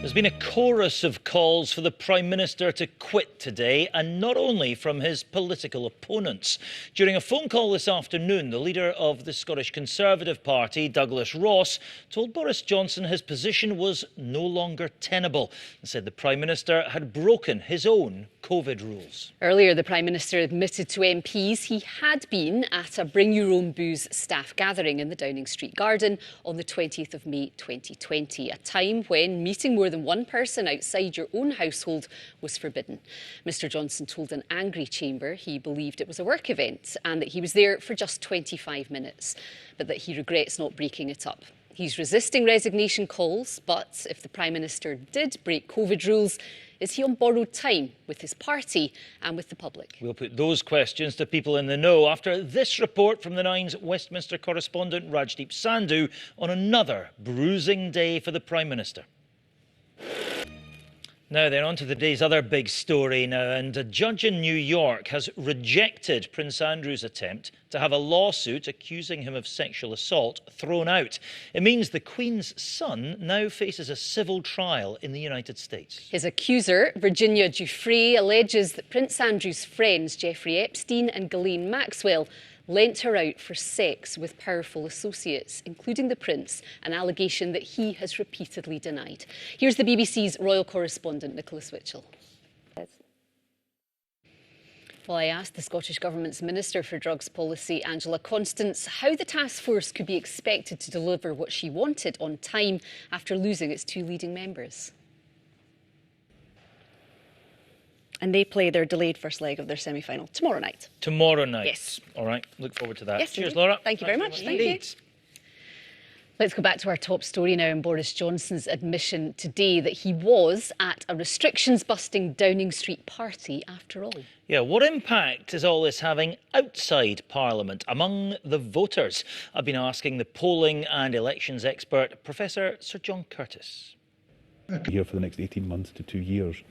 There's been a chorus of calls for the Prime Minister to quit today, and not only from his political opponents. During a phone call this afternoon, the leader of the Scottish Conservative Party, Douglas Ross, told Boris Johnson his position was no longer tenable and said the Prime Minister had broken his own COVID rules. Earlier, the Prime Minister admitted to MPs he had been at a Bring Your Own Booze staff gathering in the Downing Street Garden on the 20th of May 2020, a time when meeting more than one person outside your own household was forbidden. Mr Johnson told an angry chamber he believed it was a work event and that he was there for just 25 minutes, but that he regrets not breaking it up. He's resisting resignation calls, but if the Prime Minister did break COVID rules, is he on borrowed time with his party and with the public? We'll put those questions to people in the know after this report from the Nine's Westminster correspondent Rajdeep Sandhu on another bruising day for the Prime Minister. Now then, on to the day's other big story now, and a judge in New York has rejected Prince Andrew's attempt to have a lawsuit accusing him of sexual assault thrown out. It means the Queen's son now faces a civil trial in the United States. His accuser, Virginia Giuffre, alleges that Prince Andrew's friends Jeffrey Epstein and Ghislaine Maxwell lent her out for sex with powerful associates, including the Prince, an allegation that he has repeatedly denied. Here's the BBC's royal correspondent, Nicholas Witchell. Well, I asked the Scottish Government's Minister for Drugs Policy, Angela Constance, how the task force could be expected to deliver what she wanted on time after losing its two leading members. And they play their delayed first leg of their semi-final tomorrow night. Tomorrow night? Yes. All right, look forward to that. Yes, cheers, indeed. Laura. Thank you very much. Thank you. Let's go back to our top story now, and Boris Johnson's admission today that he was at a restrictions-busting Downing Street party after all. Yeah, what impact is all this having outside Parliament among the voters? I've been asking the polling and elections expert, Professor Sir John Curtis. Here for the next 18 months to 2 years.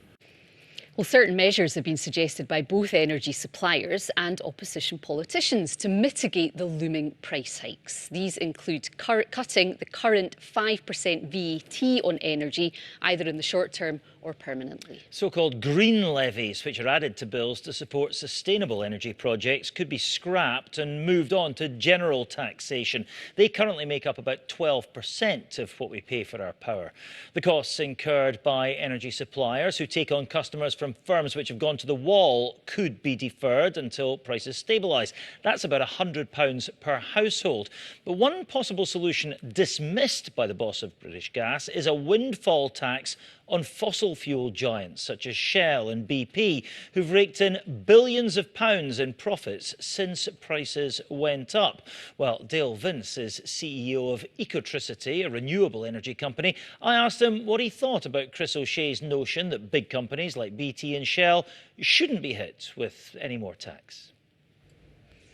Well, certain measures have been suggested by both energy suppliers and opposition politicians to mitigate the looming price hikes. These include cutting the current 5% VAT on energy, either in the short term or permanently. So-called green levies, which are added to bills to support sustainable energy projects, could be scrapped and moved on to general taxation. They currently make up about 12% of what we pay for our power. The costs incurred by energy suppliers who take on customers from firms which have gone to the wall could be deferred until prices stabilise. That's about £100 per household. But one possible solution dismissed by the boss of British Gas is a windfall tax on fossil fuel giants such as Shell and BP, who've raked in billions of pounds in profits since prices went up. Well, Dale Vince is CEO of Ecotricity, a renewable energy company. I asked him what he thought about Chris O'Shea's notion that big companies like BT and Shell shouldn't be hit with any more tax.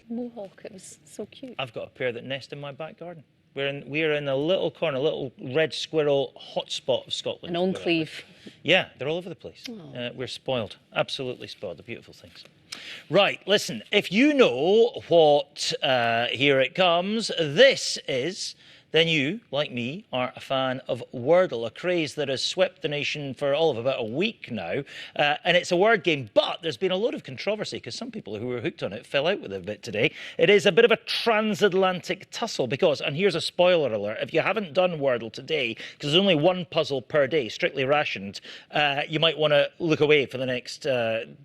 Mohawk, it was so cute. I've got a pair that nest in my back garden. We're in a little corner, a little red squirrel hotspot of Scotland. An enclave. Yeah, they're all over the place. We're spoiled, absolutely spoiled. They're beautiful things. Right, listen, if you know what Here It Comes, this is, then you, like me, are a fan of Wordle, a craze that has swept the nation for all of about a week now. And it's a word game, but there's been a lot of controversy because some people who were hooked on it fell out with it a bit today. It is a bit of a transatlantic tussle because, and here's a spoiler alert, if you haven't done Wordle today, because there's only one puzzle per day, strictly rationed, you might want to look away for the next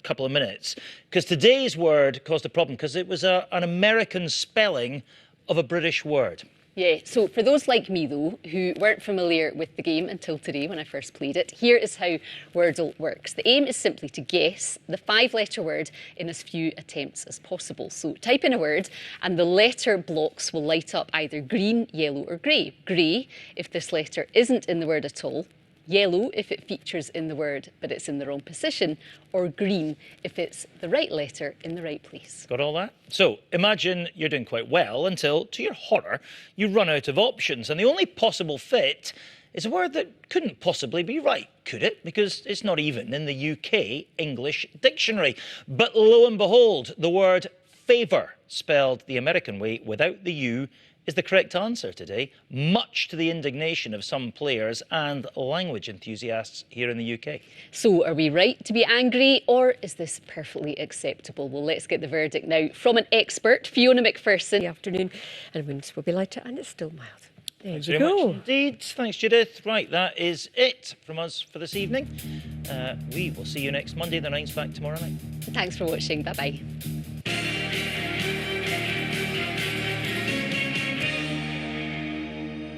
couple of minutes. Because today's word caused a problem because it was an American spelling of a British word. Yeah, so for those like me, though, who weren't familiar with the game until today when I first played it, here is how Wordle works. The aim is simply to guess the 5-letter word in as few attempts as possible. So type in a word and the letter blocks will light up either green, yellow or grey. Grey if this letter isn't in the word at all, yellow if it features in the word but it's in the wrong position, or green if it's the right letter in the right place. Got all that? So imagine you're doing quite well until, to your horror, you run out of options and the only possible fit is a word that couldn't possibly be right, could it? Because it's not even in the UK English dictionary. But lo and behold, the word favour, spelled the American way without the U, is the correct answer today, much to the indignation of some players and language enthusiasts here in the UK. So are we right to be angry, or is this perfectly acceptable? Well, let's get the verdict now from an expert, Fiona McPherson. The afternoon, and winds will be lighter, and it's still mild. There Thanks you very go. much indeed. Thanks, Judith. Right, that is it from us for this evening. We will see you next Monday. The nine's back tomorrow night. Thanks for watching. Bye-bye.